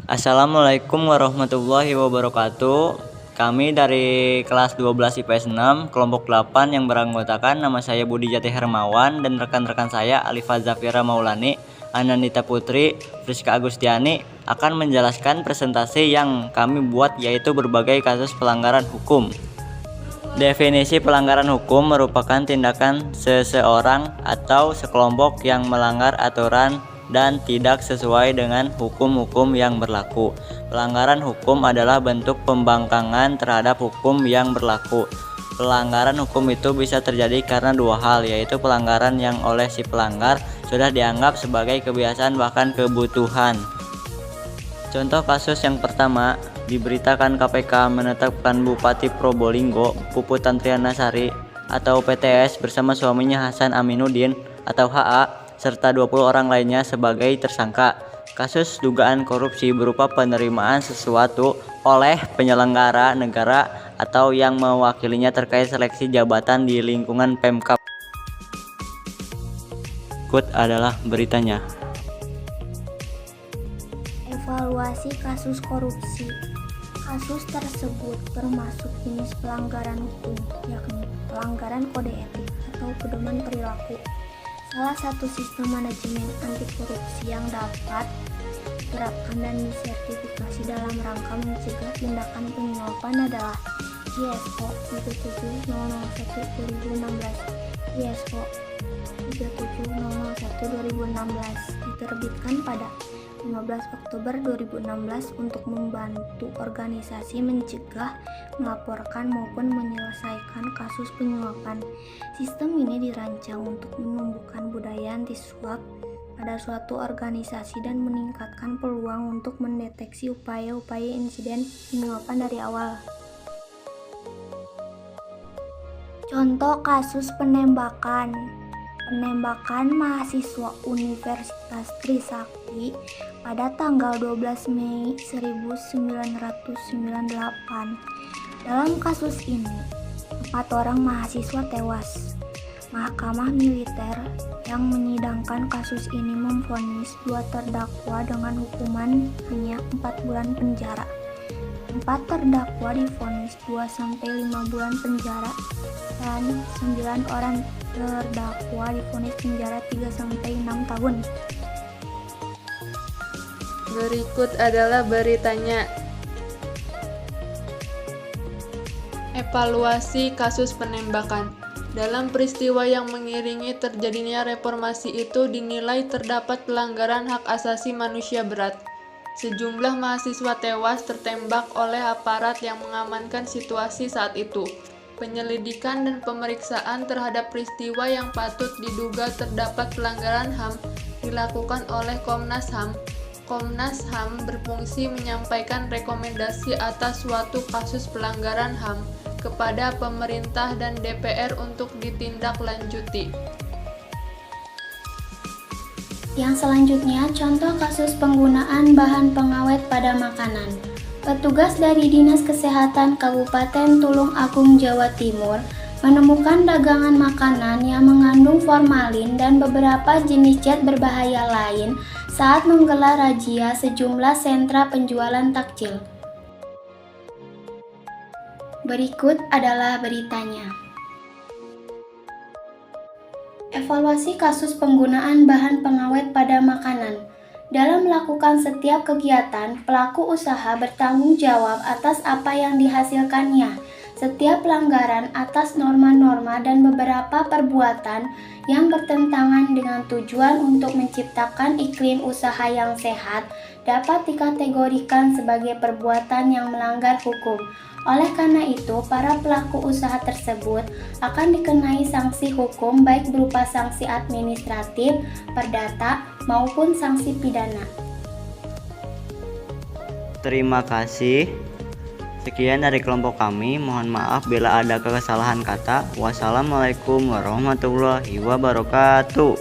Assalamualaikum warahmatullahi wabarakatuh. Kami dari kelas 12 IPS 6 kelompok 8 yang beranggotakan nama saya Budi Jati Hermawan dan rekan-rekan saya Alifa Zafira Maulani, Anandita Putri, Friska Agustiani akan menjelaskan presentasi yang kami buat, yaitu berbagai kasus pelanggaran hukum. Definisi pelanggaran hukum merupakan tindakan seseorang atau sekelompok yang melanggar aturan dan tidak sesuai dengan hukum-hukum yang berlaku. Pelanggaran hukum adalah bentuk pembangkangan terhadap hukum yang berlaku. Pelanggaran hukum itu bisa terjadi karena dua hal, yaitu pelanggaran yang oleh si pelanggar sudah dianggap sebagai kebiasaan bahkan kebutuhan. Contoh kasus yang pertama, diberitakan KPK menetapkan Bupati Probolinggo Puput Tantrianasari atau PTS bersama suaminya Hasan Aminuddin atau HA serta 20 orang lainnya sebagai tersangka kasus dugaan korupsi berupa penerimaan sesuatu oleh penyelenggara negara atau yang mewakilinya terkait seleksi jabatan di lingkungan Pemkab. Berikut adalah beritanya. Evaluasi kasus korupsi. Kasus tersebut termasuk jenis pelanggaran hukum, yakni pelanggaran kode etik atau pedoman perilaku. Salah satu sistem manajemen anti korupsi yang dapat diterapkan dan disertifikasi dalam rangka mencegah tindakan penyuapan adalah ISO 37001/2016. ISO 37001/2016 diterbitkan pada 15 Oktober 2016 untuk membantu organisasi mencegah, melaporkan maupun menyelesaikan kasus penyuapan. Sistem ini dirancang untuk menumbuhkan budaya anti suap pada suatu organisasi dan meningkatkan peluang untuk mendeteksi upaya-upaya insiden penyuapan dari awal. Contoh kasus penembakan mahasiswa Universitas Trisakti pada tanggal 12 Mei 1998. Dalam kasus ini, 4 orang mahasiswa tewas. Mahkamah militer yang menyidangkan kasus ini memvonis 2 terdakwa dengan hukuman hanya 4 bulan penjara. 4 terdakwa divonis 2-5 bulan penjara dan 9 orang terdakwa divonis penjara 3-6 tahun. Berikut adalah beritanya. Evaluasi kasus penembakan. Dalam peristiwa yang mengiringi terjadinya reformasi itu dinilai terdapat pelanggaran hak asasi manusia berat. Sejumlah mahasiswa tewas tertembak oleh aparat yang mengamankan situasi saat itu. Penyelidikan dan pemeriksaan terhadap peristiwa yang patut diduga terdapat pelanggaran HAM dilakukan oleh Komnas HAM. Komnas HAM berfungsi menyampaikan rekomendasi atas suatu kasus pelanggaran HAM kepada pemerintah dan DPR untuk ditindaklanjuti. Yang selanjutnya, contoh kasus penggunaan bahan pengawet pada makanan. Petugas dari Dinas Kesehatan Kabupaten Tulung Agung, Jawa Timur menemukan dagangan makanan yang mengandung formalin dan beberapa jenis zat berbahaya lain saat menggelar razia sejumlah sentra penjualan takjil. Berikut adalah beritanya. Evaluasi kasus penggunaan bahan pengawet pada makanan. Dalam melakukan setiap kegiatan, pelaku usaha bertanggung jawab atas apa yang dihasilkannya. Setiap pelanggaran atas norma-norma dan beberapa perbuatan yang bertentangan dengan tujuan untuk menciptakan iklim usaha yang sehat dapat dikategorikan sebagai perbuatan yang melanggar hukum. Oleh karena itu, para pelaku usaha tersebut akan dikenai sanksi hukum baik berupa sanksi administratif, perdata, maupun sanksi pidana. Terima kasih. Sekian dari kelompok kami. Mohon maaf bila ada kesalahan kata. Wassalamualaikum warahmatullahi wabarakatuh.